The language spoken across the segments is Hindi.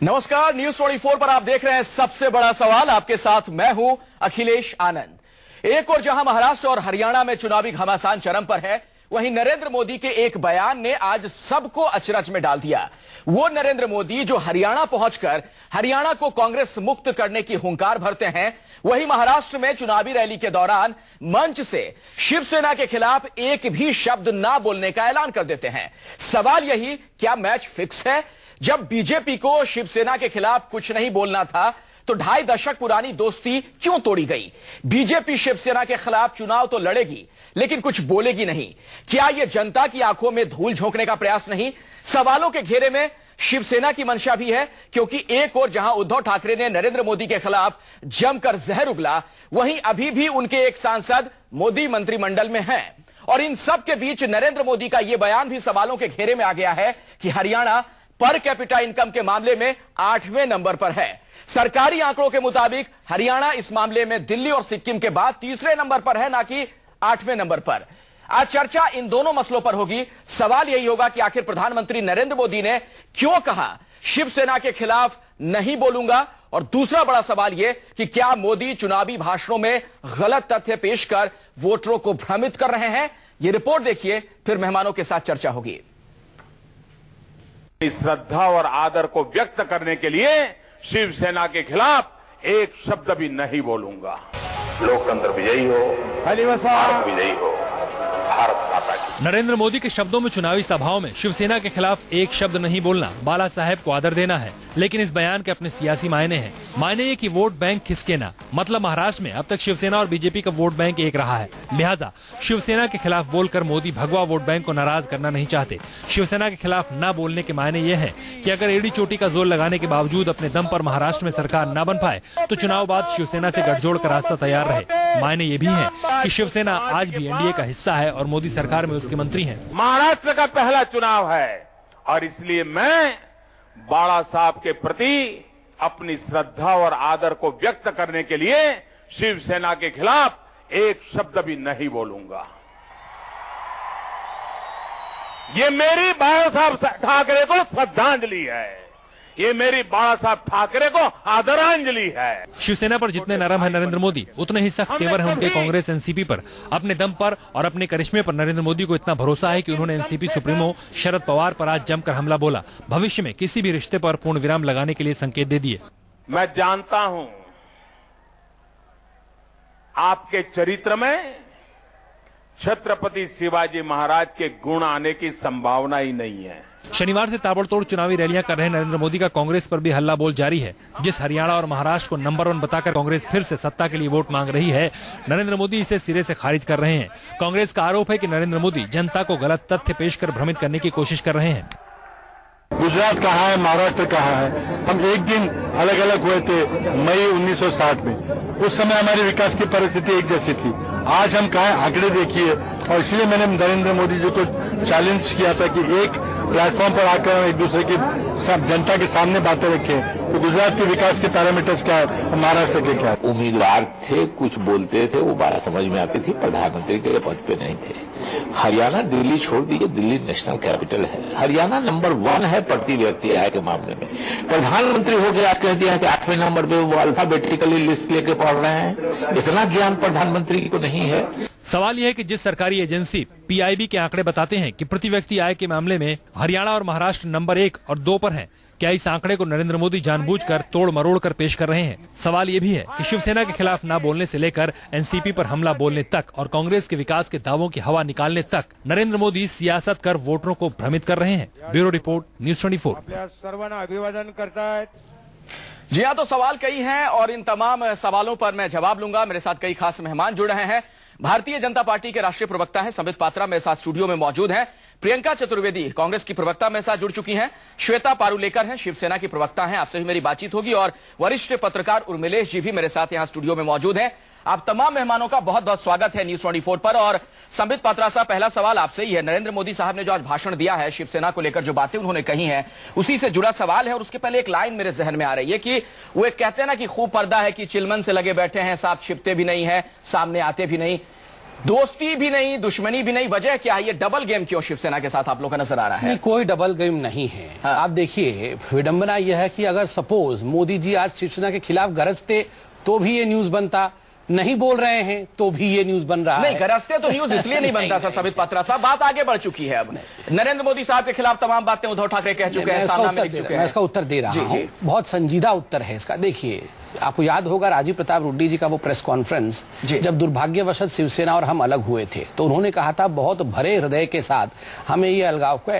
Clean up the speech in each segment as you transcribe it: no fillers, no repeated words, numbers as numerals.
नमस्कार, न्यूज 24 पर आप देख रहे हैं सबसे बड़ा सवाल। आपके साथ मैं हूं अखिलेश आनंद। एक और जहां महाराष्ट्र और हरियाणा में चुनावी घमासान चरम पर है, वहीं नरेंद्र मोदी के एक बयान ने आज सबको अचरज में डाल दिया। वो नरेंद्र मोदी जो हरियाणा पहुंचकर हरियाणा को कांग्रेस मुक्त करने की हुंकार भरते हैं, वही महाराष्ट्र में चुनावी रैली के दौरान मंच से शिवसेना के खिलाफ एक भी शब्द ना बोलने का ऐलान कर देते हैं। सवाल यही, क्या मैच फिक्स है? जब बीजेपी को शिवसेना के खिलाफ कुछ नहीं बोलना था तो 2.5 दशक पुरानी दोस्ती क्यों तोड़ी गई? बीजेपी शिवसेना के खिलाफ चुनाव तो लड़ेगी लेकिन कुछ बोलेगी नहीं। क्या यह जनता की आंखों में धूल झोंकने का प्रयास नहीं? सवालों के घेरे में शिवसेना की मंशा भी है, क्योंकि एक और जहां उद्धव ठाकरे ने नरेंद्र मोदी के खिलाफ जमकर जहर उगला, वहीं अभी भी उनके एक सांसद मोदी मंत्रिमंडल में हैं। और इन सब के बीच नरेंद्र मोदी का यह बयान भी सवालों के घेरे में आ गया है कि हरियाणा पर कैपिटा इनकम के मामले में 8वें नंबर पर है। सरकारी आंकड़ों के मुताबिक हरियाणा इस मामले में दिल्ली और सिक्किम के बाद तीसरे नंबर पर है, ना कि 8वें नंबर पर। आज चर्चा इन दोनों मसलों पर होगी। सवाल यही होगा कि आखिर प्रधानमंत्री नरेंद्र मोदी ने क्यों कहा शिवसेना के खिलाफ नहीं बोलूंगा, और दूसरा बड़ा सवाल यह कि क्या मोदी चुनावी भाषणों में गलत तथ्य पेश कर वोटरों को भ्रमित कर रहे हैं? यह रिपोर्ट देखिए, फिर मेहमानों के साथ चर्चा होगी। श्रद्धा और आदर को व्यक्त करने के लिए शिवसेना के खिलाफ एक शब्द भी नहीं बोलूंगा। लोकतंत्र विजयी हो, भारत विजयी हो, भारत माता की। नरेंद्र मोदी के शब्दों में चुनावी सभाओं में शिवसेना के खिलाफ एक शब्द नहीं बोलना बाला साहेब को आदर देना है, लेकिन इस बयान के अपने सियासी मायने हैं। मायने ये कि वोट बैंक खिसके ना, मतलब महाराष्ट्र में अब तक शिवसेना और बीजेपी का वोट बैंक एक रहा है। लिहाजा शिवसेना के खिलाफ बोलकर मोदी भगवा वोट बैंक को नाराज करना नहीं चाहते। शिवसेना के खिलाफ न बोलने के मायने ये है कि अगर एड़ी चोटी का जोर लगाने के बावजूद अपने दम पर महाराष्ट्र में सरकार न बन पाए तो चुनाव बाद शिवसेना से गठजोड़ का रास्ता तैयार रहे। मायने ये भी है कि शिवसेना आज भी एनडीए का हिस्सा है और मोदी सरकार में उसके मंत्री हैं। महाराष्ट्र का पहला चुनाव है और इसलिए मैं बाला साहब के प्रति अपनी श्रद्धा और आदर को व्यक्त करने के लिए शिवसेना के खिलाफ एक शब्द भी नहीं बोलूंगा। ये मेरी बाला साहब ठाकरे को श्रद्धांजलि है, ये मेरी बाला साहब ठाकरे को आदरांजलि है। शिवसेना पर जितने नरम है नरेंद्र मोदी, उतने ही सख्त तेवर है उनके कांग्रेस एनसीपी पर। अपने दम पर और अपने करिश्मे पर नरेंद्र मोदी को इतना भरोसा है कि उन्होंने एनसीपी सुप्रीमो शरद पवार पर आज जमकर हमला बोला। भविष्य में किसी भी रिश्ते पर पूर्ण विराम लगाने के लिए संकेत दे दिए। मैं जानता हूं आपके चरित्र में छत्रपति शिवाजी महाराज के गुण आने की संभावना ही नहीं है। शनिवार से ताबड़तोड़ चुनावी रैलियां कर रहे नरेंद्र मोदी का कांग्रेस पर भी हल्ला बोल जारी है। जिस हरियाणा और महाराष्ट्र को नंबर 1 बताकर कांग्रेस फिर से सत्ता के लिए वोट मांग रही है, नरेंद्र मोदी इसे सिरे से खारिज कर रहे हैं। कांग्रेस का आरोप है कि नरेंद्र मोदी जनता को गलत तथ्य पेश कर भ्रमित करने की कोशिश कर रहे हैं। गुजरात कहाँ है, महाराष्ट्र कहाँ है? हम एक दिन अलग अलग हुए थे मई 1960 में। उस समय हमारी विकास की परिस्थिति एक जैसी थी। आज हम कहाँ, आंकड़े देखिए। और इसलिए मैंने नरेंद्र मोदी जी को चैलेंज किया था कि एक प्लेटफॉर्म पर आकर एक दूसरे की जनता के सामने बातें रखें। तो गुजरात के विकास के पैरामीटर्स क्या है, महाराष्ट्र के क्या है? उम्मीदवार थे, कुछ बोलते थे, वो बात समझ में आती थी, प्रधानमंत्री के पद पे नहीं थे। हरियाणा दिल्ली छोड़ दीजिए, दिल्ली नेशनल कैपिटल है। हरियाणा नंबर 1 है प्रति व्यक्ति आय के मामले में। प्रधानमंत्री हो गया, आज कह दिया है कि 8वें नंबर पे वो अल्फाबेटिकली लिस्ट लेके पढ़ रहे हैं। इतना ज्ञान प्रधानमंत्री को नहीं है। सवाल यह है कि जिस सरकारी एजेंसी पीआईबी के आंकड़े बताते हैं कि प्रति व्यक्ति आय के मामले में हरियाणा और महाराष्ट्र नंबर 1 और 2 पर हैं, क्या इस आंकड़े को नरेंद्र मोदी जानबूझकर तोड़ मरोड़ कर पेश कर रहे हैं? सवाल ये भी है कि शिवसेना के खिलाफ ना बोलने से लेकर एनसीपी पर हमला बोलने तक और कांग्रेस के विकास के दावों की हवा निकालने तक नरेंद्र मोदी सियासत कर वोटरों को भ्रमित कर रहे हैं। Bureau report, news 24। सर्वांना अभिवादन करता है। जी हाँ, तो सवाल कई हैं और इन तमाम सवालों पर मैं जवाब लूंगा। मेरे साथ कई खास मेहमान जुड़ रहे हैं। भारतीय जनता पार्टी के राष्ट्रीय प्रवक्ता हैं संबित पात्रा मेरे साथ स्टूडियो में मौजूद हैं। प्रियंका चतुर्वेदी कांग्रेस की प्रवक्ता मेरे साथ जुड़ चुकी हैं। श्वेता पारुलेकर हैं, शिवसेना की प्रवक्ता हैं, आपसे भी मेरी बातचीत होगी। और वरिष्ठ पत्रकार उर्मिलेश जी भी मेरे साथ यहां स्टूडियो में मौजूद हैं। आप तमाम मेहमानों का बहुत बहुत स्वागत है न्यूज 24 पर। और संबित पात्रा साहब, पहला सवाल आपसे ही है। नरेंद्र मोदी साहब ने जो आज भाषण दिया है, शिवसेना को लेकर जो बातें उन्होंने कही हैं, उसी से जुड़ा सवाल है। और उसके पहले एक लाइन मेरे जहन में आ रही है कि वो एक कहते हैं ना कि खूब पर्दा है कि चिलमन से लगे बैठे हैं, साहब छिपते भी नहीं है, सामने आते भी नहीं। दोस्ती भी नहीं, दुश्मनी भी नहीं, वजह क्या है? ये डबल गेम क्यों शिवसेना के साथ आप लोग का नजर आ रहा है? नहीं, कोई डबल गेम नहीं है। हाँ। आप देखिए, विडंबना यह है कि अगर सपोज मोदी जी आज शिवसेना के खिलाफ गरजते तो भी ये न्यूज बनता, नहीं बोल रहे हैं तो भी ये न्यूज बन रहा है। नहीं, गरजते तो न्यूज इसलिए नहीं बनता सर संबित पात्रा साहब, बात आगे बढ़ चुकी है। अब नरेंद्र मोदी साहब के खिलाफ तमाम बातें उद्धव ठाकरे कह चुके हैं, सामना में लिख चुके हैं। मैं इसका उत्तर दे रहा हूं, बहुत संजीदा उत्तर है इसका। देखिए, आपको याद होगा राजीव प्रताप रूडी जी का वो प्रेस कॉन्फ्रेंस, जब दुर्भाग्यवश शिवसेना और हम अलग हुए थे, तो उन्होंने कहा था बहुत भरे हृदय के साथ हमें ये अलगाव को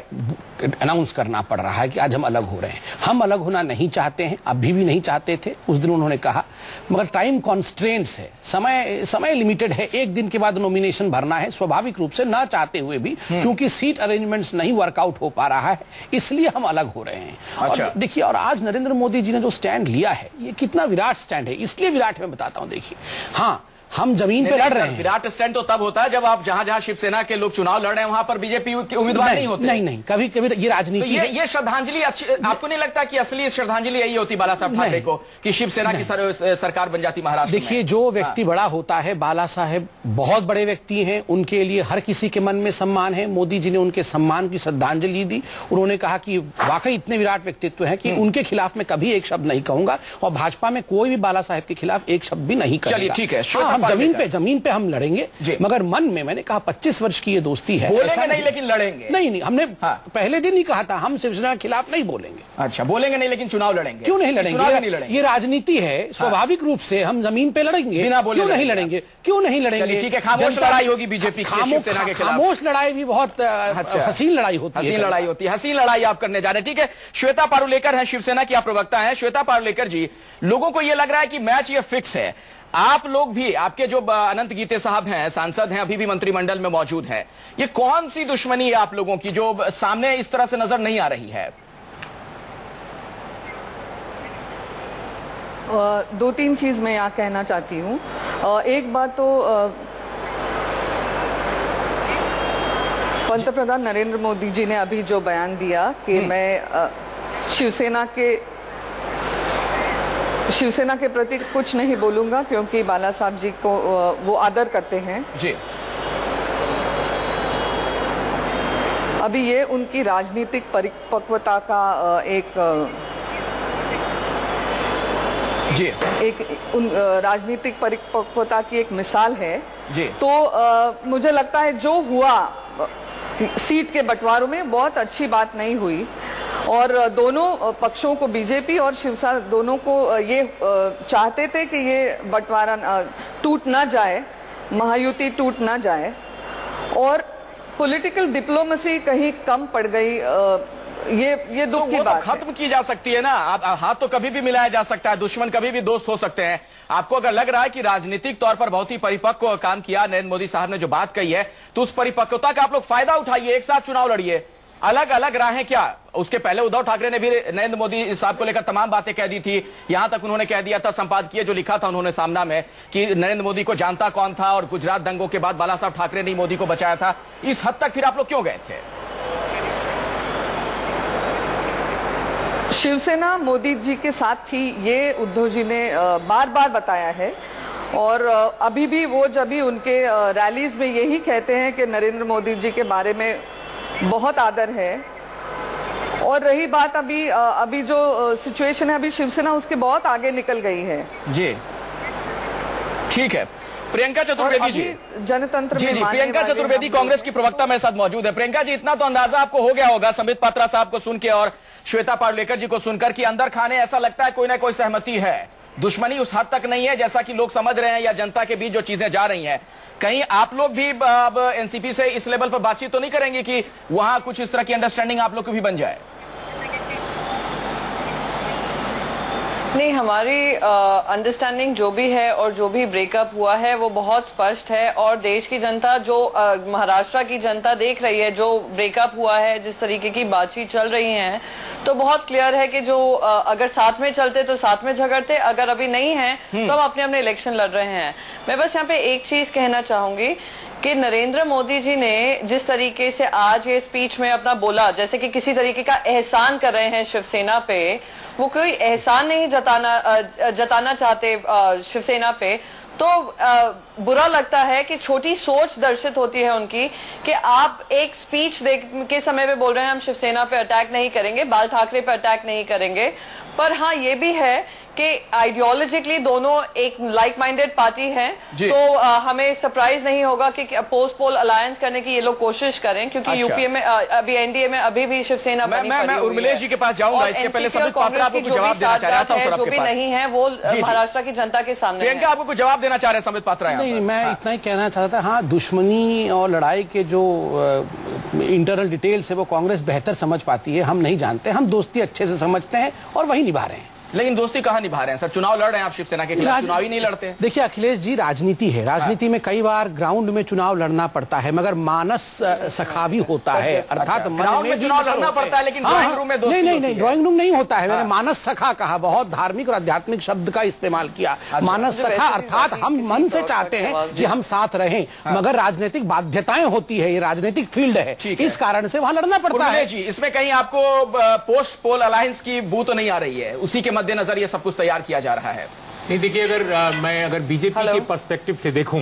अनाउंस करना पड़ रहा है कि आज हम अलग हो रहे हैं। हम अलग होना नहीं चाहते हैं, अभी भी नहीं चाहते थे, उस दिन उन्होंने कहा, मगर टाइम कॉन्स्ट्रेंट्स है, समय लिमिटेड है, एक दिन के बाद नॉमिनेशन भरना है, स्वाभाविक रूप से ना चाहते हुए भी, क्योंकि सीट अरेंजमेंट्स नहीं वर्कआउट हो पा रहा है, इसलिए हम अलग हो रहे हैं। अच्छा। और देखिए, और आज नरेंद्र मोदी जी ने जो स्टैंड लिया है, ये कितना विराट स्टैंड है, इसलिए विराट मैं बताता हूं। देखिए, हाँ, हम जमीन पे लड़ रहे हैं। विराट स्टैंड तो तब होता है जब आप जहां शिवसेना के लोग चुनाव लड़ रहे हैं वहां पर बीजेपी के उम्मीदवार नहीं होते। नहीं, कभी कभी ये राजनीति तो ये श्रद्धांजलि अच्छी आपको नहीं लगता कि असली श्रद्धांजलि यही होती बाला साहब ठाकरे को कि शिवसेना की सरकार बन जाती महाराष्ट्र में? देखिए, जो व्यक्ति बड़ा होता है, बाला साहेब बहुत बड़े व्यक्ति हैं, उनके लिए हर किसी के मन में सम्मान है। मोदी जी ने उनके सम्मान की श्रद्धांजलि दी। उन्होंने कहा कि वाकई इतने विराट व्यक्तित्व है कि उनके खिलाफ मैं कभी एक शब्द नहीं कहूंगा, और भाजपा में कोई भी बाला साहेब के खिलाफ एक शब्द भी नहीं करेगा। चलिए ठीक है, हम जमीन पे हम लड़ेंगे, मगर मन में मैंने कहा 25 वर्ष की ये दोस्ती है, बोलेंगे नहीं लेकिन लड़ेंगे। नहीं, हमने पहले दिन ही कहा था हम शिवसेना के खिलाफ नहीं बोलेंगे। अच्छा, बोलेंगे नहीं लेकिन चुनाव लड़ेंगे। क्यों नहीं लड़ेंगे? ये राजनीति है, स्वाभाविक रूप से हम जमीन पे लड़ेंगे, बिना बोले क्यों नहीं लड़ेंगे? क्यों नहीं लड़ेंगे? ठीक है, खामोश लड़ाई होगी बीजेपी की शिवसेना के खिलाफ। खामोश लड़ाई भी बहुत हसीन लड़ाई होती है। हसीन लड़ाई आप करने जा रहे हैं। ठीक है, श्वेता पारुलेकर हैं, शिवसेना की आप प्रवक्ता हैं। श्वेता पारुलेकर जी, लोगों को यह लग रहा है कि मैच ये फिक्स है। आप लोग भी, आपके जो अनंत गीते साहब हैं, सांसद हैं, अभी भी मंत्रिमंडल में मौजूद हैं, ये कौन सी दुश्मनी है आप लोगों की जो सामने इस तरह से नजर नहीं आ रही है? दो तीन चीज मैं यहाँ कहना चाहती हूँ। एक बात तो पंतप्रधान नरेंद्र मोदी जी ने अभी जो बयान दिया कि मैं शिवसेना के प्रति कुछ नहीं बोलूंगा क्योंकि बाला साहब जी को वो आदर करते हैं जी। अभी ये उनकी राजनीतिक परिपक्वता का एक राजनीतिक परिपक्वता की एक मिसाल है जी। तो मुझे लगता है जो हुआ सीट के बंटवारों में बहुत अच्छी बात नहीं हुई, और दोनों पक्षों को, बीजेपी और शिवसेना दोनों को ये चाहते थे कि ये बंटवारा टूट ना जाए, महायुति टूट ना जाए, और पॉलिटिकल डिप्लोमेसी कहीं कम पड़ गई। ये दुख की बात है। खत्म की जा सकती है ना, हाथ तो कभी भी मिलाया जा सकता है, दुश्मन कभी भी दोस्त हो सकते हैं। आपको अगर लग रहा है कि राजनीतिक तौर पर बहुत ही परिपक्व काम किया नरेंद्र मोदी साहब ने, जो बात कही है, तो उस परिपक्वता का आप लोग फायदा उठाइए, एक साथ चुनाव लड़िए। अलग अलग राहें क्या? उसके पहले उद्धव ठाकरे ने भी नरेंद्र मोदी साहब को लेकर तमाम बातें कह दी थी। यहां तक उन्होंने कह दिया था, संपादकीय जो लिखा था उन्होंने सामना में, कि नरेंद्र मोदी को जानता कौन था, और गुजरात दंगों के बाद बाला साहब ठाकरे ने मोदी को बचाया था। इस हद तक फिर आप लोग क्यों गए थे? शिवसेना मोदी जी के साथ थी, ये उद्धव जी ने बार बार बताया है, और अभी भी वो जब भी उनके रैलीज में यही कहते हैं कि नरेंद्र मोदी जी के बारे में बहुत आदर है। और रही बात अभी जो सिचुएशन है, अभी शिवसेना उसके बहुत आगे निकल गई है जी। ठीक है, प्रियंका चतुर्वेदी जी, जनतंत्र जी, प्रियंका चतुर्वेदी कांग्रेस की प्रवक्ता मेरे साथ मौजूद है। प्रियंका जी, इतना तो अंदाजा आपको हो गया होगा संबित पात्रा साहब को सुन के और श्वेता पारुलेकर जी को सुनकर कि अंदर खाने ऐसा लगता है कोई ना कोई सहमति है, दुश्मनी उस हद तक नहीं है जैसा कि लोग समझ रहे हैं, या जनता के बीच जो चीजें जा रही हैं। कहीं आप लोग भी अब एनसीपी से इस लेवल पर बातचीत तो नहीं करेंगे कि वहां कुछ इस तरह की अंडरस्टैंडिंग आप लोग को भी बन जाए? नहीं, हमारी अंडरस्टैंडिंग जो भी है और जो भी ब्रेकअप हुआ है वो बहुत स्पष्ट है, और देश की जनता, जो महाराष्ट्र की जनता देख रही है जो ब्रेकअप हुआ है, जिस तरीके की बातचीत चल रही है, तो बहुत क्लियर है कि जो अगर साथ में चलते तो साथ में झगड़ते, अगर अभी नहीं है तो हम अपने अपने इलेक्शन लड़ रहे हैं। मैं बस यहाँ पे एक चीज कहना चाहूंगी कि नरेंद्र मोदी जी ने जिस तरीके से आज ये स्पीच में अपना बोला, जैसे कि किसी तरीके का एहसान कर रहे हैं शिवसेना पे, वो कोई एहसान नहीं जताना चाहते शिवसेना पे, तो बुरा लगता है कि छोटी सोच दर्शित होती है उनकी कि आप एक स्पीच के समय पे बोल रहे हैं हम शिवसेना पे अटैक नहीं करेंगे, बाल ठाकरे पे अटैक नहीं करेंगे। पर हाँ, ये भी है कि आइडियोलॉजिकली दोनों एक लाइक माइंडेड पार्टी हैं, तो हमें सरप्राइज नहीं होगा कि पोस्ट पोल अलायंस करने की ये लोग कोशिश करें, क्योंकि यूपीए में अभी एनडीए में अभी भी शिवसेना मैं उर्मिलेश जी के पास जाऊंगा, इसके पहले संबित पात्रा आपको कुछ जवाब देना चाह रहा था, जो भी नहीं है वो महाराष्ट्र की जनता के सामने। प्रियंका आपको कुछ जवाब देना चाह रहे हैं संबित पात्रा? नहीं, मैं इतना ही कहना चाहता था, हाँ, दुश्मनी और लड़ाई के जो इंटरनल डिटेल्स है वो कांग्रेस बेहतर समझ पाती है, हम नहीं जानते। हम दोस्ती अच्छे से समझते हैं और वही निभा रहे हैं। लेकिन दोस्ती कहां निभा रहे हैं सर? चुनाव लड़ रहे हैं आप शिवसेना के खिलाफ, चुनाव ही नहीं लड़ते। देखिए अखिलेश जी, राजनीति है, राजनीति में कई बार ग्राउंड में चुनाव लड़ना पड़ता है, मगर मानस सखा भी होता है, अर्थात मन में चुनाव लड़ना पड़ता है, लेकिन ड्राइंग रूम में दोस्ती नहीं, ड्राइंग रूम नहीं होता है। मैंने मानस सखा कहा, बहुत धार्मिक और आध्यात्मिक शब्द का इस्तेमाल किया। मानस सखा अर्थात हम मन से चाहते हैं कि हम साथ रहें, मगर राजनीतिक बाध्यताएं होती है, ये राजनीतिक फील्ड है, इस कारण से वहां लड़ना पड़ता है। जी, इसमें कहीं आपको पोस्ट पोल अलायंस की बू तो नहीं आ रही है? उसी के मद्देनजर ये सब कुछ तैयार किया जा रहा है। नहीं, देखिए, अगर बीजेपी के पर्सपेक्टिव से देखूं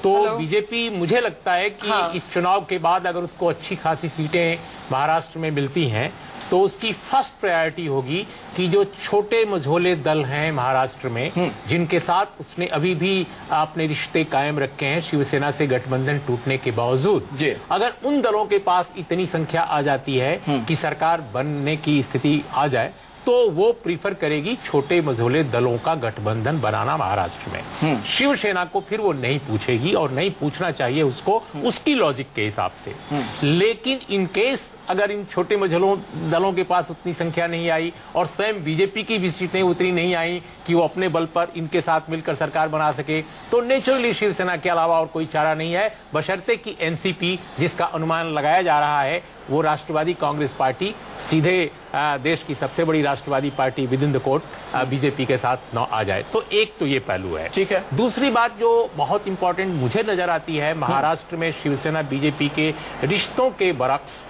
तो बीजेपी, मुझे लगता है कि इस चुनाव के बाद अगर उसको अच्छी खासी सीटें महाराष्ट्र में मिलती हैं तो उसकी फर्स्ट प्रायोरिटी होगी कि जो छोटे मझोले दल हैं महाराष्ट्र में, जिनके साथ उसने अभी भी अपने रिश्ते कायम रखे हैं शिवसेना से गठबंधन टूटने के बावजूद, अगर उन दलों के पास इतनी संख्या आ जाती है कि सरकार बनने की स्थिति आ जाए, तो वो प्रीफर करेगी छोटे मझोले दलों का गठबंधन बनाना महाराष्ट्र में। शिवसेना को फिर वो नहीं पूछेगी और नहीं पूछना चाहिए उसको, उसकी लॉजिक के हिसाब से। लेकिन इन केस अगर इन छोटे मझोलों दलों के पास उतनी संख्या नहीं आई और स्वयं बीजेपी की भी सीटें उतनी नहीं आई कि वो अपने बल पर इनके साथ मिलकर सरकार बना सके, तो नेचुरली शिवसेना के अलावा और कोई चारा नहीं है, बशर्ते कि एनसीपी, जिसका अनुमान लगाया जा रहा है वो राष्ट्रवादी कांग्रेस पार्टी सीधे देश की सबसे बड़ी राष्ट्रवादी party with in the court BJP के साथ न आ जाए। तो एक तो ये पहलू है। ठीक है। दूसरी बात जो बहुत इंपॉर्टेंट मुझे नजर आती है महाराष्ट्र में शिवसेना बीजेपी के रिश्तों के बरक्स,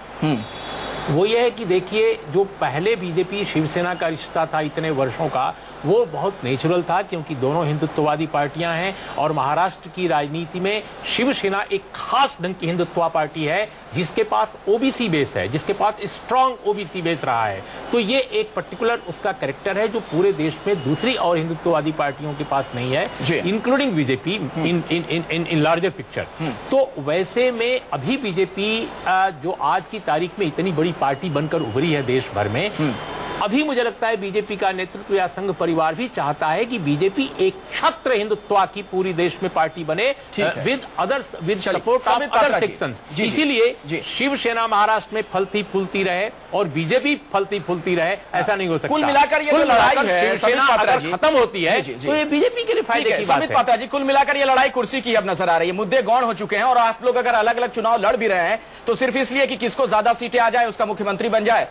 वो ये है कि देखिए, जो पहले बीजेपी शिवसेना का रिश्ता था इतने वर्षों का, वो बहुत नेचुरल था, क्योंकि दोनों हिंदुत्ववादी पार्टियां हैं और महाराष्ट्र की राजनीति में शिवसेना एक खास ढंग की हिंदुत्व पार्टी है, जिसके पास ओबीसी बेस है, जिसके पास स्ट्रांग ओबीसी बेस रहा है। तो ये एक पर्टिकुलर उसका कैरेक्टर है जो पूरे देश में दूसरी और हिंदुत्ववादी पार्टियों के पास नहीं है, including BJP in larger picture. तो वैसे में अभी बीजेपी जो आज की तारीख में इतनी बड़ी पार्टी बनकर उभरी है देश भर में, अभी मुझे लगता है बीजेपी का नेतृत्व या संघ परिवार भी चाहता है कि बीजेपी एक क्षत्र हिंदुत्व की पूरी देश में पार्टी बने with support of other sections. इसीलिए शिवसेना महाराष्ट्र में फलती फूलती रहे और बीजेपी फलती फूलती रहे, ऐसा नहीं हो सकता। कुल मिलाकर ये जो लड़ाई है खत्म होती है तो ये बीजेपी के लिए फायदे की बात है। पात्रा जी, कुल मिलाकर ये लड़ाई कुर्सी की अब नजर आ रही है, मुद्दे गौण हो चुके हैं और आप लोग अगर अलग अलग चुनाव लड़ भी रहे हैं तो सिर्फ इसलिए कि किसको ज्यादा सीटें आ जाए उसका मुख्यमंत्री बन जाए,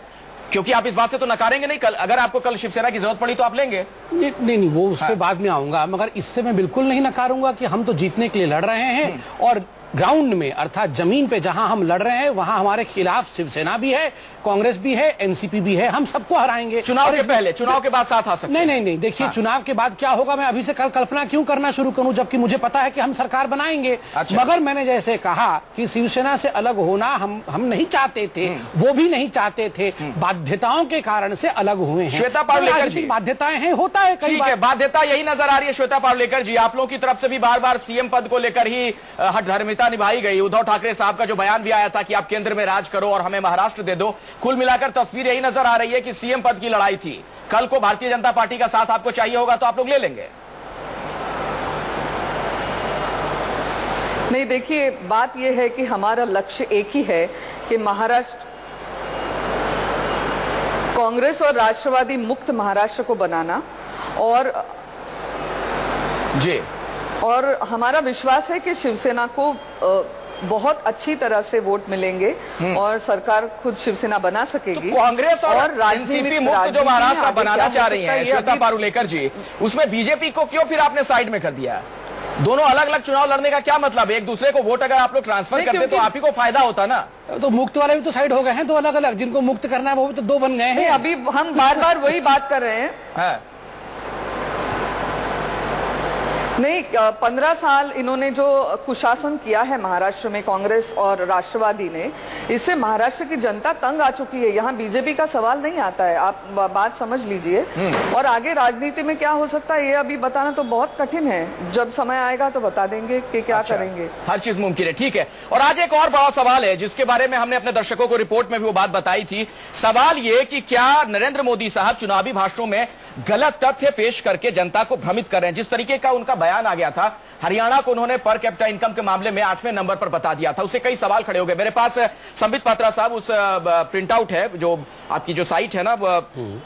क्योंकि आप इस बात से तो नकारेंगे नहीं। कल अगर आपको कल शिवसेना की जरूरत पड़ी तो आप लेंगे? नहीं, वो उस पर बाद में आऊंगा, मगर इससे मैं बिल्कुल नहीं नकारूंगा कि हम तो जीतने के लिए लड़ रहे हैं और ग्राउंड में अर्थात जमीन पे जहां हम लड़ रहे हैं वहां हमारे खिलाफ शिवसेना भी है, कांग्रेस भी है, एनसीपी भी है, हम सबको हराएंगे। चुनाव के पहले, चुनाव के बाद साथ आ सकते हैं? नहीं, देखिए, चुनाव के बाद क्या होगा मैं अभी से कल कल्पना क्यों करना शुरू करूं, जबकि मुझे पता है कि हम सरकार बनाएंगे। मगर मैंने जैसे कहा कि शिवसेना से अलग होना हम नहीं चाहते थे, वो भी नहीं चाहते थे, बाध्यताओं के कारण से अलग हुए हैं। श्वेता पारुलेकर जी, बाध्यताएं हैं, होता है कई बार। बाध्यता यही नजर आ रही है। श्वेता पारुलेकर जी, आप लोगों की तरफ से भी बार बार सीएम पद को लेकर ही हठधर्मिता निभाई गई। उद्धव ठाकरे साहब का जो बयान भी आया था कि आप केंद्र में राज करो और हमें महाराष्ट्र दे दो, कुल मिलाकर तस्वीर यही नजर आ रही है कि सीएम पद की लड़ाई थी। कल को भारतीय जनता पार्टी का साथ आपको चाहिए होगा तो आप लोग ले लेंगे? नहीं, देखिए, बात यह है कि हमारा लक्ष्य एक ही है कि महाराष्ट्र, कांग्रेस और राष्ट्रवादी मुक्त महाराष्ट्र को बनाना। और हमारा विश्वास है कि शिवसेना को बहुत अच्छी तरह से वोट मिलेंगे और सरकार खुद शिवसेना बना सकेगी। तो कांग्रेस और एनसीपी मुक्त जो महाराष्ट्र बनाना चाह रही है श्वेता पारुलेकर जी, उसमें बीजेपी को क्यों फिर आपने साइड में कर दिया? दोनों अलग अलग चुनाव लड़ने का क्या मतलब है? एक दूसरे को वोट अगर आप लोग ट्रांसफर करते तो आप ही को फायदा होता ना। तो मुक्त वाले भी तो साइड हो गए हैं, दो अलग अलग, जिनको मुक्त करना है वो भी तो दो बन गए हैं। अभी हम बार बार वही बात कर रहे हैं। नहीं, 15 साल इन्होंने जो कुशासन किया है महाराष्ट्र में कांग्रेस और राष्ट्रवादी ने, इससे महाराष्ट्र की जनता तंग आ चुकी है। यहाँ बीजेपी का सवाल नहीं आता है, आप बात समझ लीजिए। और आगे राजनीति में क्या हो सकता है ये अभी बताना तो बहुत कठिन है, जब समय आएगा तो बता देंगे कि क्या करेंगे। हर चीज मुमकिन है, ठीक है। और आज एक और बड़ा सवाल है जिसके बारे में हमने अपने दर्शकों को रिपोर्ट में भी वो बात बताई थी। सवाल ये कि क्या नरेंद्र मोदी साहब चुनावी भाषणों में गलत तथ्य पेश करके जनता को भ्रमित कर रहे हैं। जिस तरीके का उनका बयान आ गया था, हरियाणा को उन्होंने पर कैपिटा इनकम के मामले में 8वें नंबर पर बता दिया था, उससे कई सवाल खड़े हो गए। मेरे पास संबित पात्रा साहब उस प्रिंट आउट है जो आपकी जो साइट है ना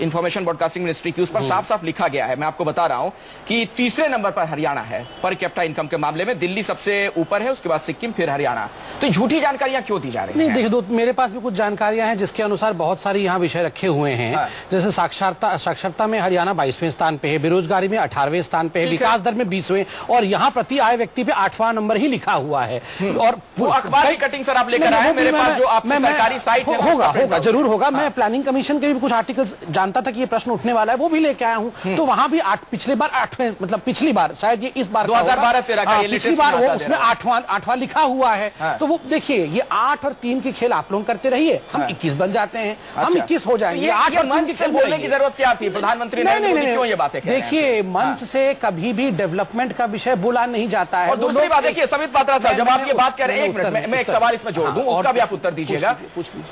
इंफॉर्मेशन ब्रॉडकास्टिंग मिनिस्ट्री की, उस पर साफ साफ लिखा गया है। मैं आपको बता रहा हूं कि तीसरे नंबर पर हरियाणा है पर कैपिटा इनकम के मामले में, दिल्ली सबसे ऊपर है, उसके बाद सिक्किम, फिर हरियाणा। तो झूठी जानकारियां क्यों दी जा रही नहीं, देखिए मेरे पास भी कुछ जानकारियां हैं जिसके अनुसार बहुत सारी यहाँ विषय रखे हुए हैं। जैसे साक्षरता में हरियाणा 22वें स्थान पे है, बेरोजगारी में 18वें स्थान पे है, विकास दर में 20वें, और यहाँ प्रति आय व्यक्ति पे 8वां नंबर ही लिखा हुआ है। और वो अखबार की कटिंग सर आप लेकर आए, मेरे पास जो आपकी सरकारी साइट है होगा जरूर होगा। मैं प्लानिंग कमीशन के भी कुछ आर्टिकल्स जानता था कि ये प्रश्न उठने वाला है, वो भी लेके आया हूँ। तो वहां भी पिछली बार 8वें, मतलब पिछली बार, शायद ये इस बार 2012-13 का पिछली बार वो उसमें 8वां लिखा हुआ है। तो वो देखिए, ये 8 और 3 के खेल आप लोग करते रहिए, हम 21 बन जाते हैं, हम 21 हो जाएंगे। 8 और 3 के खेल बोलने की जरूरत क्या थी? प्रधानमंत्री नरेंद्र मोदी क्यों ये बातें कह रहे हैं? देखिए, मंच से कभी भी डेवलपमेंट का विषय बोला नहीं जाता है। और दूसरी बात देखिए संबित पात्रा साहब, जब आप ये बात कह रहे हैं, एक मिनट मैं एक सवाल इसमें जोड़ दूं, उसका भी आप उत्तर दीजिएगा।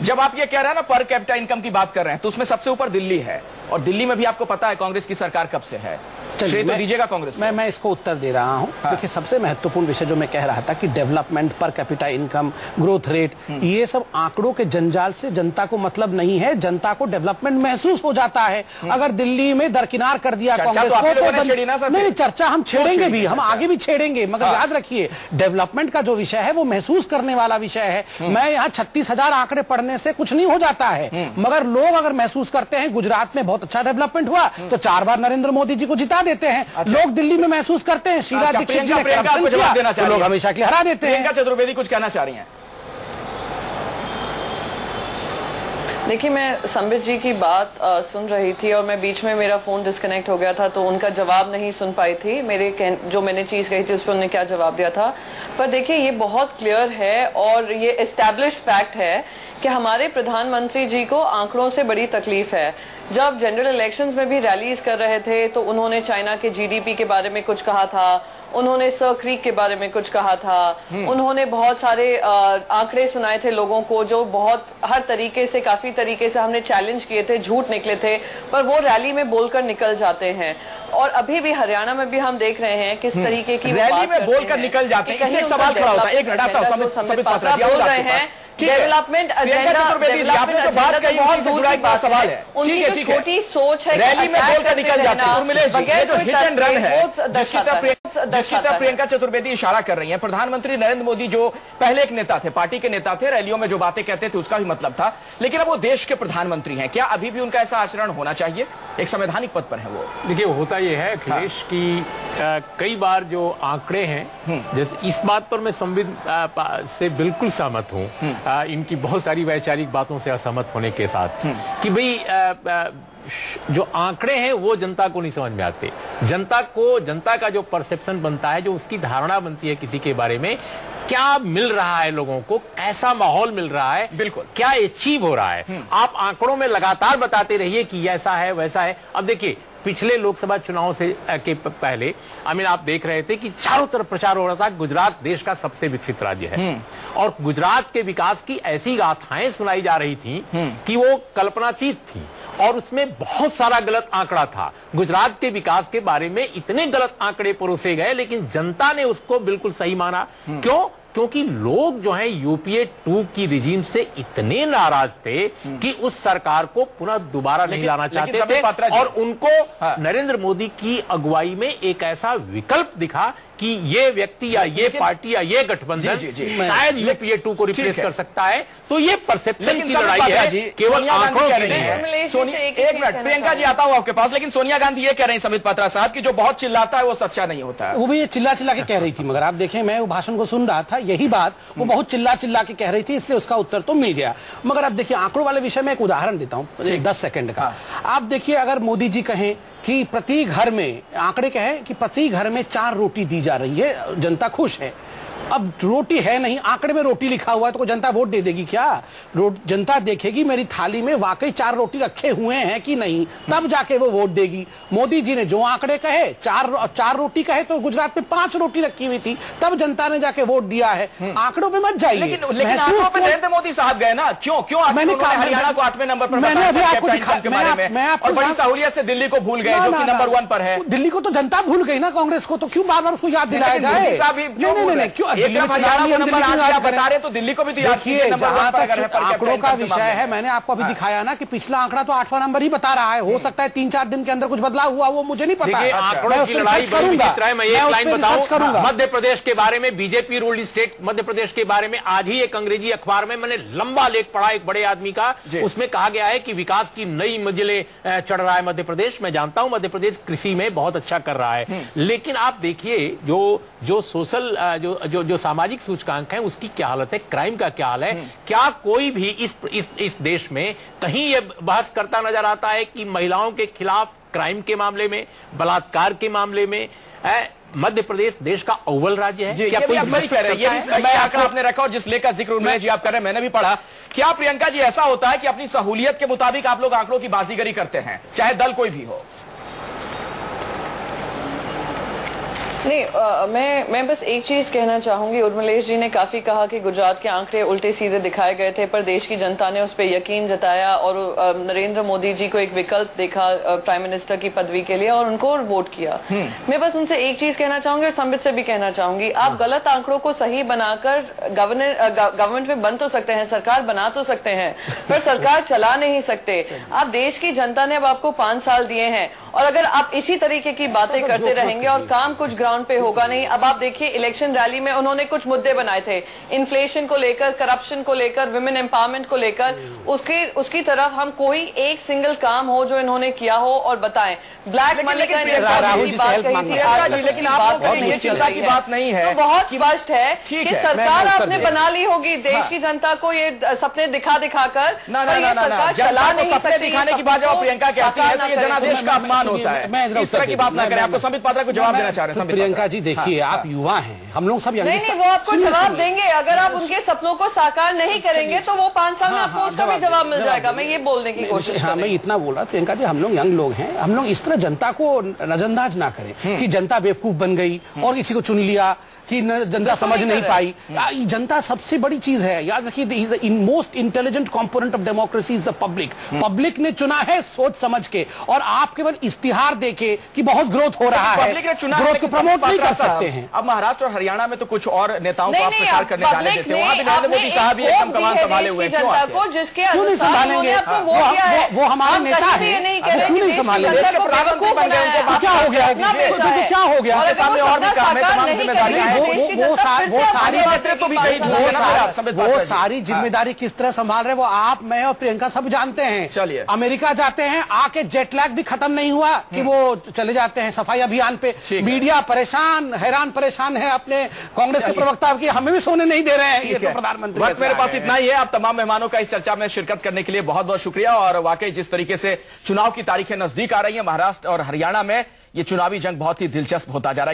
जब आप ये कह रहे हैं ना पर कैपिटा इनकम की बात कर रहे हैं, तो उसमें सबसे ऊपर दिल्ली है, और दिल्ली में भी आपको पता है कांग्रेस की सरकार कब से है। श्रेय तो दीजिएगा कांग्रेस। मैं इसको उत्तर दे रहा हूं। देखिए, सबसे महत्वपूर्ण विषय जो मैं कह रहा था कि development, per capita income, growth rate, ये सब आंकड़ों के जंजाल से जनता को मतलब नहीं है। जनता को डेवलपमेंट महसूस हो जाता है। अगर दिल्ली में दरकिनार कर दिया कांग्रेस को तो नहीं, चर्चा हम छेड़ेंगे भी, हम आगे भी छेड़ेंगे, मगर याद रखिए डेवलपमेंट का जो विषय है वो महसूस करने वाला विषय है। मैं यहाँ 36,000 आंकड़े पढ़ने से कुछ नहीं हो जाता है, मगर लोग अगर महसूस करते हैं गुजरात में बहुत अच्छा डेवलपमेंट हुआ तो 4 बार नरेंद्र मोदी जी को जिता देते हैं। लोग दिल्ली में महसूस करते हैं शीला दीक्षित जी ने करप्शन किया तो लोग हमेशा के लिए हरा देते हैं। प्रियंका चतुर्वेदी कुछ कहना चाह रही हैं? देखिए, मैं संबित जी की बात सुन रही थी और मैं बीच में मेरा फोन डिस्कनेक्ट हो गया था, तो उनका जवाब नहीं सुन पाई थी। जो मैंने चीज कही थी उस पर उन्होंने क्या जवाब दिया था। पर देखिए, ये बहुत क्लियर है और ये एस्टैब्लिश्ड फैक्ट है कि हमारे प्रधानमंत्री जी को आंकड़ों से बड़ी तकलीफ है। जब जनरल इलेक्शंस में भी रैलीज कर रहे थे तो उन्होंने चाइना के जीडीपी के बारे में कुछ कहा था, उन्होंने सर क्रीक के बारे में कुछ कहा था, उन्होंने बहुत सारे आंकड़े सुनाए थे लोगों को, जो बहुत हर तरीके से, काफी तरीके से हमने चैलेंज किए थे, झूठ निकले थे, पर वो रैली में बोलकर निकल जाते हैं। और अभी भी हरियाणा में भी हम देख रहे हैं किस तरीके की रैली में बोलकर निकल जाते हैं। इससे सवाल खड़ा होता है, एक मिनट आता हूं, संबित पात्रा बोल रहे हैं डेवलपमेंट एजेंडा, आपने जो बात कही उससे जुड़ा एक सवाल है। उनकी छोटी सोच है, रैली में बोलकर निकल जाते हैं। उर्मिलेश जी, ये जो हिट एंड रन है जिसकी तरफ प्रियंका चतुर्वेदी इशारा कर रही हैं, प्रधानमंत्री नरेंद्र मोदी जो पहले एक नेता थे, पार्टी के नेता थे, रैलियों में जो बातें कहते थे उसका भी मतलब था, लेकिन अब वो देश के प्रधानमंत्री हैं। क्या अभी भी उनका ऐसा आचरण होना चाहिए? एक संवैधानिक पद पर है वो। देखिए, होता यह है अखिलेश की कई बार जो आंकड़े हैं, जैसे इस बात पर मैं संबित से बिल्कुल सहमत हूँ, इनकी बहुत सारी वैचारिक बातों से असहमत होने के साथ, कि भाई जो आंकड़े हैं वो जनता को नहीं समझ में आते। जनता का जो परसेप्शन बनता है, जो उसकी धारणा बनती है किसी के बारे में, क्या मिल रहा है लोगों को, कैसा माहौल मिल रहा है, बिल्कुल क्या अचीव हो रहा है, आप आंकड़ों में लगातार बताते रहिए कि ऐसा है वैसा है। अब देखिए, पिछले लोकसभा चुनाव से के पहले आप देख रहे थे कि चारों तरफ प्रचार हो रहा था गुजरात देश का सबसे विकसित राज्य है, और गुजरात के विकास की ऐसी गाथाएं सुनाई जा रही थी कि वो कल्पनातीत थी, और उसमें बहुत सारा गलत आंकड़ा था। गुजरात के विकास के बारे में इतने गलत आंकड़े परोसे गए, लेकिन जनता ने उसको बिल्कुल सही माना। क्यों? क्योंकि लोग जो है यूपीए 2 की रिजीम से इतने नाराज थे कि उस सरकार को पुनः दोबारा नहीं लाना चाहते थे, और उनको नरेंद्र मोदी की अगुवाई में एक ऐसा विकल्प दिखा कि ये व्यक्ति या ये पार्टी या ये गठबंधन शायद यूपीए 2 को रिप्लेस कर सकता है। तो ये परसेप्शन की लड़ाई है, केवल आंकड़ों की नहीं है। एक मिनट, प्रियंका जी आता हूं आपके पास, लेकिन सोनिया गांधी ये कह रही हैं संबित पात्रा साहब कि जो बहुत चिल्लाता है वो सच्चा नहीं होता है। वो भी ये चिल्ला चिल्ला के कह रही थी, मगर आप देखें, मैं वो भाषण को सुन रहा था, यही बात वो बहुत चिल्ला चिल्ला के कह रही थी, इसलिए उसका उत्तर तो मिल गया। मगर अब देखिए, आंकड़ों वाले विषय में एक उदाहरण देता हूं 10 सेकंड का। आप देखिए, अगर मोदी जी कहें कि प्रति घर में, आंकड़े क्या है कि प्रति घर में 4 रोटी दी जा रही है, जनता खुश है। अब रोटी है नहीं, आंकड़े में रोटी लिखा हुआ है, तो जनता वोट दे देगी क्या? जनता देखेगी मेरी थाली में वाकई 4 रोटी रखे हुए हैं कि नहीं, तब जाके वो वोट देगी। मोदी जी ने जो आंकड़े कहे, 4 रोटी कहे, तो गुजरात में 5 रोटी रखी हुई थी, तब जनता ने जाके वोट दिया है। आंकड़ों पे मत जाइए। लेकिन आंकड़ों पे नरेंद्र मोदी साहब गए ना, क्यों मैंने कहा हरियाणा को 8वें नंबर पर, मैंने अभी आपको दिखाया, और बड़ी सहूलियत से दिल्ली को भूल गए जो कि नंबर 1 पर है। दिल्ली को तो जनता भूल गई ना, कांग्रेस को, तो क्यों बार बार उसको याद दिलाया जाए? नहीं, क्यों हरियाणा को नंबर 8 आप बता रहे, तो दिल्ली को भी तो याद कीजिए। आंकड़ों का विषय है, मैंने आपको अभी दिखाया ना कि पिछला आंकड़ा तो 8वां नंबर ही बता रहा है। हो सकता है 3-4 दिन के अंदर कुछ बदलाव हुआ, वो मुझे नहीं पता। आंकड़ों की लड़ाई बड़ी विचित्र है। मैं एक लाइन बताऊं मध्य प्रदेश के बारे में, BJP ruled state Madhya Pradesh के बारे में आज ही एक अंग्रेजी अखबार में मैंने लंबा लेख पढ़ा एक बड़े आदमी का। उसमें कहा गया है कि विकास की नई मंजिलें चढ़ रहा है मध्य प्रदेश। मैं जानता हूं मध्य प्रदेश कृषि में बहुत अच्छा कर रहा है, लेकिन आप देखिए जो सोशल जो सामाजिक सूचकांक है उसकी क्या हालत है, क्राइम का क्या हाल है। क्या कोई भी इस देश में कहीं ये बहस करता नजर आता है कि महिलाओं के खिलाफ क्राइम के मामले में, बलात्कार के मामले में मध्य प्रदेश देश का अव्वल राज्य है? क्या कोई आंकड़ा आपने रखा और जिस लेख का जिक्र उन्मेश जी आप कर रहे हैं, मैंने भी पढ़ा। क्या प्रियंका जी ऐसा होता है कि अपनी सहूलियत के मुताबिक आप लोग आंकड़ों की बाजीगरी करते हैं, चाहे दल कोई भी हो? नहीं, मैं बस एक चीज कहना चाहूंगी। उर्मिलेश जी ने काफी कहा कि गुजरात के आंकड़े उल्टे सीधे दिखाए गए थे, पर देश की जनता ने उस पर यकीन जताया और नरेंद्र मोदी जी को एक विकल्प देखा प्राइम मिनिस्टर की पदवी के लिए और उनको वोट किया। मैं बस उनसे एक चीज कहना चाहूंगी और संबित से भी कहना चाहूंगी, आप गलत आंकड़ों को सही बनाकर गवर्नमेंट में बन तो सकते हैं, सरकार बना तो सकते हैं, पर सरकार चला नहीं सकते। आप देश की जनता ने अब आपको 5 साल दिए हैं और अगर आप इसी तरीके की बातें करते रहेंगे और काम कुछ ग्राउंड पे होगा नहीं। अब आप देखिए इलेक्शन रैली में उन्होंने कुछ मुद्दे बनाए थे, इन्फ्लेशन को लेकर, करप्शन को लेकर, विमेन एम्पावरमेंट को लेकर, उसकी तरफ हम कोई एक सिंगल काम हो जो इन्होंने किया हो और बताएं। ब्लैक मनी का बात कही थी, लेकिन आप ये चिंता की बात नहीं है, तो बहुत स्पष्ट है कि सरकार आपने बना ली होगी देश की जनता को ये सपने दिखा कर, सरकार चला नहीं सकती। दिखाने की बात जब प्रियंका कहती है तो ये जनादेश का अपमान होता है। इस तरह की बात ना करें। आपको संबित पात्रा को जवाब देना चाह रहे हैं। प्रियंका जी देखिए, आप युवा हैं, हम लोग सब नहीं, वो आपको जवाब देंगे। अगर आप उनके सपनों को साकार नहीं करेंगे तो वो 5 साल में आपको उसका भी जवाब मिल जाएगा। मैं ये बोलने की कोशिश कर रही हूं। मैं इतना बोल रहा प्रियंका जी, हम लोग यंग लोग हैं, हम लोग इस तरह जनता को नजरअंदाज ना करें कि जनता बेवकूफ बन गई और किसी को चुन लिया कि जनता समझ नहीं पाई। जनता सबसे बड़ी चीज है, याद रखिए, most intelligent component of democracy is the public. Public ने चुना है सोच समझ के, और आप केवल इश्तिहार देके कि बहुत ग्रोथ हो रहा है, पब्लिक ने चुना ग्रोथ को प्रमोट नहीं कर सकते हैं। अब महाराष्ट्र और हरियाणा में तो कुछ और नेताओं को आप प्रचार करने जाने देते हैं, वहां भी नरेंद्र मोदी साहब ही एकदम कमान संभाले हुए हैं। क्यों नहीं संभालेंगे? वो हमारे नेता है, क्यों नहीं संभालेंगे? क्या हो गया? क्या हो गया? सामने और भी काम है, तमाम जिम्मेदारियां हैं। वो सारी जिम्मेदारी किस तरह संभाल रहे वो आप, मैं और प्रियंका सब जानते हैं। चलिए, अमेरिका जाते हैं, आके जेट लैग भी खत्म नहीं हुआ कि वो चले जाते हैं सफाई अभियान पे। मीडिया परेशान, हैरान परेशान है अपने कांग्रेस के प्रवक्ता की, हमें भी सोने नहीं दे रहे हैं। ये तो प्रधानमंत्री, वक्त मेरे पास इतना ही है। आप तमाम मेहमानों का इस चर्चा में शिरकत करने के लिए बहुत बहुत शुक्रिया। और वाकई जिस तरीके से चुनाव की तारीखें नजदीक आ रही है, महाराष्ट्र और हरियाणा में ये चुनावी जंग बहुत ही दिलचस्प होता जा रहा है।